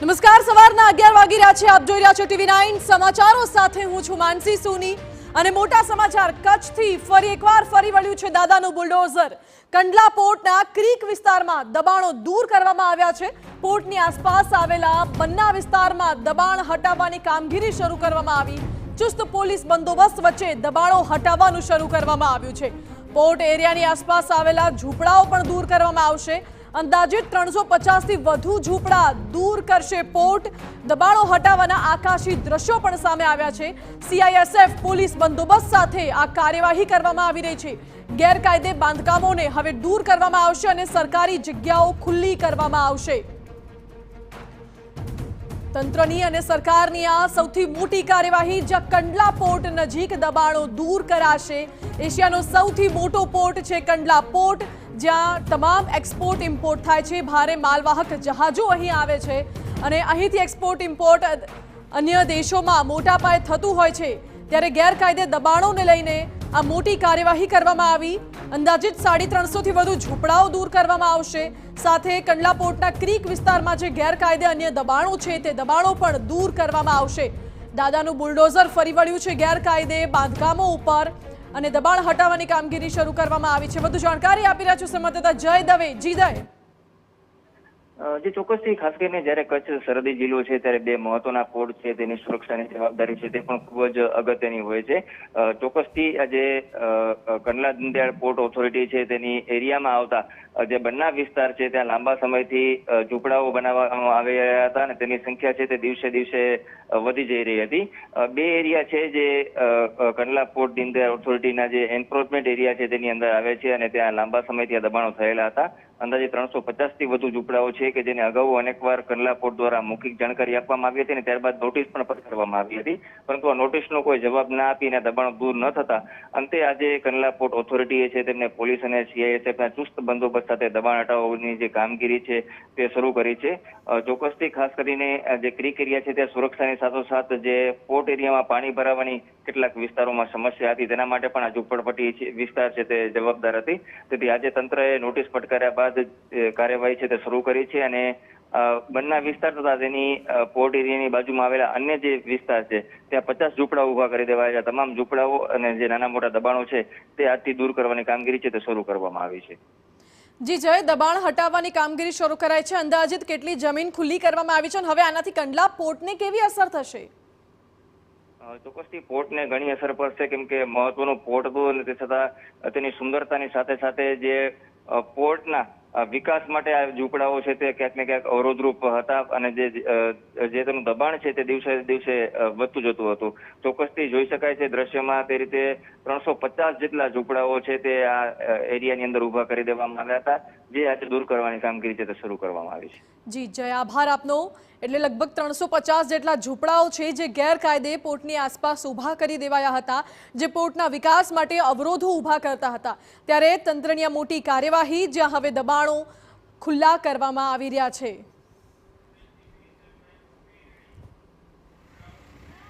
નમસ્કાર, સવારના 11 વાગી રહ્યા છે. આપ જોઈ રહ્યા છો TV9 સમાચારો સાથે હું છું માનસી સોની અને મોટા સમાચાર કચ્છથી ફરી એકવાર ફરી વળ્યું છે દાદાનું બુલડોઝર. કંડલા પોર્ટના ક્રીક વિસ્તારમાં દબાણો દૂર કરવામાં આવ્યા છે. પોર્ટની આસપાસ આવેલા બન્ના વિસ્તારમાં દબાણ હટાવવાની કામગીરી શરૂ કરવામાં આવી. ચુસ્ત પોલીસ બંદોબસ્ત વચ્ચે દબાણો હટાવવાનું શરૂ કરવામાં આવ્યું છે. પોર્ટ એરિયાની આસપાસ આવેલા ઝૂંપડાઓ પણ દૂર કરવામાં આવશે. અંદાજિત 350 થી વધુ ઝૂંપડા દૂર કરશે પોર્ટ. દબાણો હટાવવાના આકાશી દ્રશ્યો પણ સામે આવ્યા છે. CISF પોલીસ બંદોબસ્ત સાથે આ કાર્યવાહી કરવામાં આવી રહી છે. ગેરકાયદે બાંધકામોને હવે દૂર કરવામાં આવશે અને સરકારી જગ્યાઓ ખુલ્લી કરવામાં આવશે. તંત્રની અને સરકારની આ સૌથી મોટી કાર્યવાહી, જ્યાં કંડલા પોર્ટ નજીક દબાણો દૂર કરાશે. એશિયાનો સૌથી મોટો પોર્ટ છે કંડલા પોર્ટ, જ્યાં તમામ એક્સપોર્ટ ઇમ્પોર્ટ થાય છે. ભારે માલવાહક જહાજો અહીં આવે છે અને અહીંથી એક્સપોર્ટ ઇમ્પોર્ટ અન્ય દેશોમાં મોટા પાયે થતું હોય છે. ત્યારે ગેરકાયદે દબાણોને લઈને આ મોટી કાર્યવાહી કરવામાં આવી. અંદાજિત 350 થી વધુ ઝૂંપડાઓ દૂર કરવામાં આવશે. સાથે કંડલા પોર્ટના ક્રીક વિસ્તારમાં જે ગેરકાયદે અન્ય દબાણો છે તે દબાણો પણ દૂર કરવામાં આવશે. દાદાનું બુલડોઝર ફરી વળ્યું છે ગેરકાયદે બાંધકામો ઉપર અને દબાણ હટાવવાની કામગીરી શરૂ કરવામાં આવી છે. વધુ જાણકારી આપી રહ્યા છો સંવાદદાતા જય દવે. જી દવે. જે ચોક્કસથી ખાસ કરીને જ્યારે કચ્છ સરહદી જિલ્લો છે ત્યારે બે મહત્વના પોર્ટ છે તેની સુરક્ષાની જવાબદારી છે તે પણ ખૂબ જ અગત્યની હોય છે. ચોક્કસથી આજે કંડલા દીનદયાળ પોર્ટ ઓથોરિટી છે તેની એરિયામાં આવતા જે બન્ના વિસ્તાર છે ત્યાં લાંબા સમયથી ઝૂંપડાઓ બનાવવામાં આવી રહ્યા હતા અને તેની સંખ્યા છે તે દિવસે દિવસે વધી જઈ રહી હતી. બે એરિયા છે જે કંડલા પોર્ટ દીનદયાળ ઓથોરિટીના જે એન્ક્રોચમેન્ટ એરિયા છે તેની અંદર આવે છે અને ત્યાં લાંબા સમયથી આ દબાણો થયેલા હતા. અંદાજે 350 થી વધુ ઝૂંપડાઓ છે કે જેને અગાઉ અનેકવાર કંડલા પોર્ટ દ્વારા મૌખિક જાણકારી આપવામાં આવી હતી અને ત્યારબાદ નોટિસ પણ કરવામાં આવી હતી, પરંતુ આ નોટિસનો કોઈ જવાબ ના આપીને દબાણો દૂર ન થતા અંતે આજે કંડલા પોર્ટ ઓથોરિટીએ છે તેમને પોલીસ અને CISFના ચુસ્ત બંદોબસ્ત સાથે દબાણ હટાવવાની જે કામગીરી છે તે શરૂ કરી છે. ચોક્કસથી ખાસ કરીને જે ક્રીક એરિયા છે ત્યાં સુરક્ષાની સાથોસાથ જે પોર્ટ એરિયામાં પાણી ભરાવાની કેટલાક વિસ્તારોમાં સમસ્યા હતી તેના માટે પણ આ ઝૂંપડપટ્ટી વિસ્તાર છે તે જવાબદાર હતી. તેથી આજે તંત્રએ નોટિસ ફટકાર્યા બાદ કાર્યવાહી છે તે શરૂ કરી છે અને બન્ના વિસ્તાર તથા તેની પોર્ટ એરિયાની બાજુમાં આવેલા અન્ય જે વિસ્તાર છે ત્યાં 50 ઝૂંપડાઓ ઉભા કરી દેવાયા છે. તમામ ઝૂંપડાઓ અને જે નાના મોટા દબાણો છે તે આજથી દૂર કરવાની કામગીરી છે તે શરૂ કરવામાં આવી છે. જી જય, દબાણ હટાવવાની કામગીરી શરૂ કરાઈ છે. અંદાજિત કેટલી જમીન ખુલ્લી કરવામાં આવી છે અને હવે આનાથી કંડલા પોર્ટને કેવી અસર થશે? ચોક્કસથી પોર્ટને ઘણી અસર પડશે, કેમ કે મહત્વનું પોર્ટ હતું અને તે છતાં તેની સુંદરતાની સાથે સાથે જે પોર્ટના વિકાસ માટે આ ઝૂંપડાઓ છે તે ક્યાંક ને ક્યાંક અવરોધરૂપ હતા અને જે તેનું દબાણ છે તે દિવસે દિવસે વધતું જતું હતું. ચોક્કસથી જોઈ શકાય છે દ્રશ્યમાં તે રીતે 350 જેટલા ઝૂંપડાઓ છે તે આ એરિયાની અંદર ઉભા કરી દેવામાં આવ્યા હતા, જે આજે દૂર કરવાની કામગીરી છે તે શરૂ કરવામાં આવી છે. જી જય, આભાર આપનો. એટલે લગભગ 350 જેટલા ઝૂંપડાઓ છે જે ગેરકાયદે પોર્ટની આસપાસ ઊભા કરી દેવાયા હતા, જે પોર્ટના વિકાસ માટે અવરોધો ઊભા કરતા હતા. ત્યારે તંત્રની આ મોટી કાર્યવાહી, જ્યાં હવે દબાણો ખુલ્લા કરવામાં આવી રહ્યા છે.